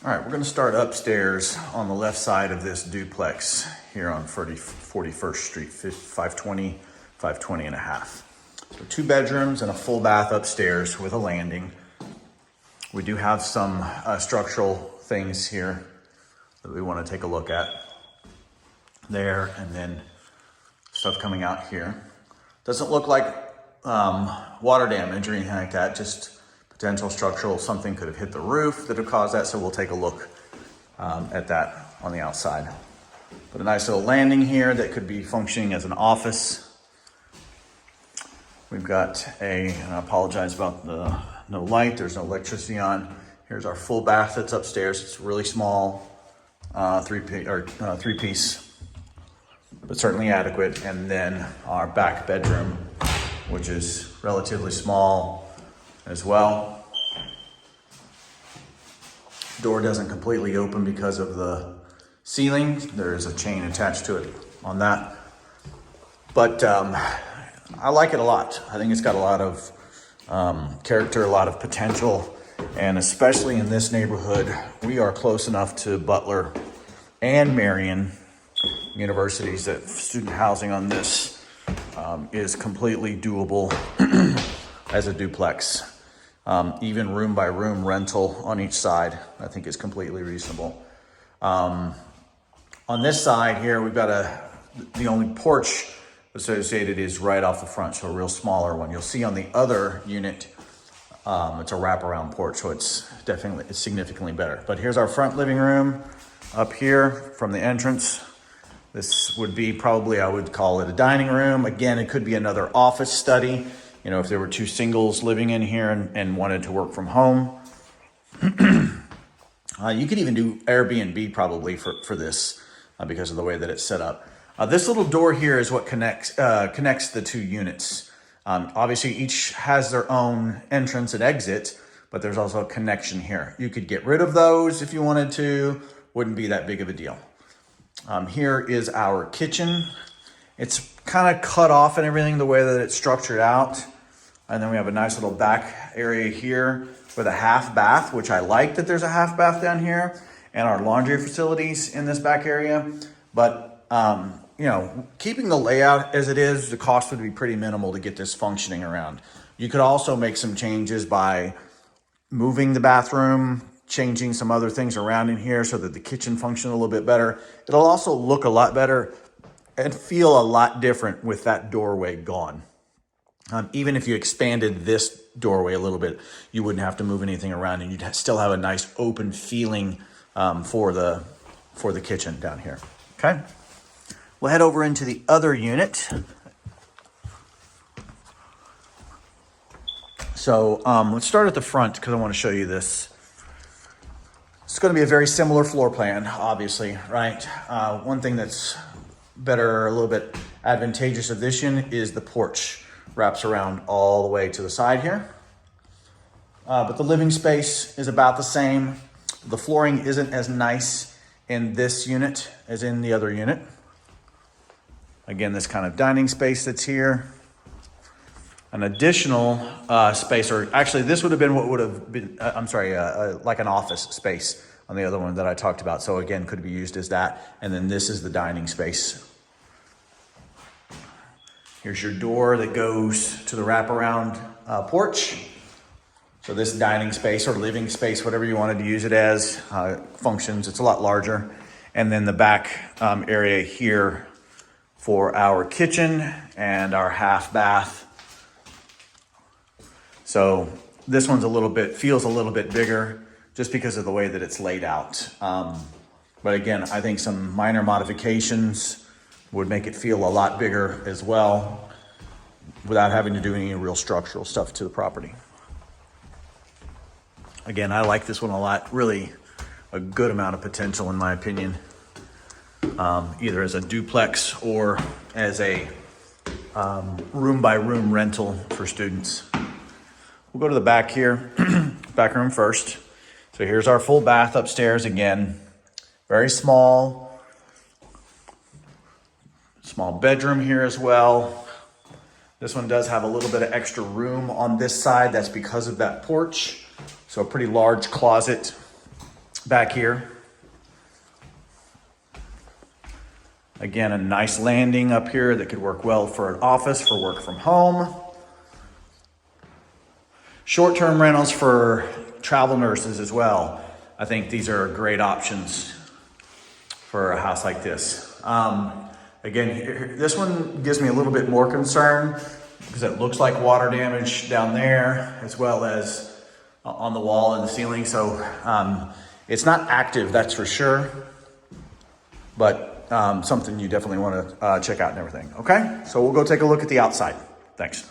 All right, we're gonna start upstairs on the left side of this duplex here on 41st Street, 520, 520 and a half. So 2 bedrooms and a full bath upstairs with a landing. We do have some structural things here that we wanna take a look at there, and then stuff coming out here. Doesn't look like water damage or anything like that, just potential structural, something could have hit the roof that have caused that, so we'll take a look at that on the outside. But a nice little landing here that could be functioning as an office. We've got and I apologize about the no light, there's no electricity on. Here's our full bath that's upstairs. It's really small, three-piece, but certainly adequate. And then our back bedroom, which is relatively small as well. Door doesn't completely open because of the ceiling. There is a chain attached to it on that. But I like it a lot. I think it's got a lot of character, a lot of potential. And especially in this neighborhood, we are close enough to Butler and Marion universities that student housing on this is completely doable as a duplex. Even room by room rental on each side, I think is completely reasonable. On this side here, we've got the only porch associated is right off the front, so a real smaller one. You'll see on the other unit, it's a wraparound porch, so it's significantly better. But here's our front living room up here from the entrance. This would be probably, I would call it a dining room. Again, it could be another office study. You know, if there were 2 singles living in here and wanted to work from home. You could even do Airbnb probably for this because of the way that it's set up. This little door here is what connects the 2 units. Obviously, each has their own entrance and exit, but there's also a connection here. You could get rid of those if you wanted to. Wouldn't be that big of a deal. Here is our kitchen. It's kind of cut off and everything the way that it's structured out. And then we have a nice little back area here with a half bath, which I like that there's a half bath down here, and our laundry facilities in this back area. But, you know, keeping the layout as it is, the cost would be pretty minimal to get this functioning around. You could also make some changes by moving the bathroom, changing some other things around in here so that the kitchen functions a little bit better. It'll also look a lot better and feel a lot different with that doorway gone. Even if you expanded this doorway a little bit, you wouldn't have to move anything around, and you'd still have a nice open feeling for the kitchen down here. Okay, we'll head over into the other unit. So let's start at the front because I want to show you this. It's going to be a very similar floor plan, obviously, right? One thing that's better, a little bit advantageous of this unit is the porch. Wraps around all the way to the side here. But the living space is about the same. The flooring isn't as nice in this unit as in the other unit. Again, this kind of dining space that's here. An additional space, or actually this would have been what would have been, like an office space on the other one that I talked about. So again, could be used as that. And then this is the dining space. Here's your door that goes to the wraparound porch. So this dining space or living space, whatever you wanted to use it as, functions. It's a lot larger. And then the back area here for our kitchen and our half bath. So this one's feels a little bit bigger just because of the way that it's laid out. But again, I think some minor modifications would make it feel a lot bigger as well without having to do any real structural stuff to the property. Again, I like this one a lot. Really a good amount of potential in my opinion, either as a duplex or as a room by room rental for students. We'll go to the back here, back room first. So here's our full bath upstairs again, very small. Small bedroom here as well. This one does have a little bit of extra room on this side. That's because of that porch. So a pretty large closet back here. Again, a nice landing up here that could work well for an office, for work from home. Short-term rentals for travel nurses as well. I think these are great options for a house like this. Again, this one gives me a little bit more concern because it looks like water damage down there as well as on the wall and the ceiling. So it's not active, that's for sure, but something you definitely want to check out and everything. Okay, so we'll go take a look at the outside. Thanks.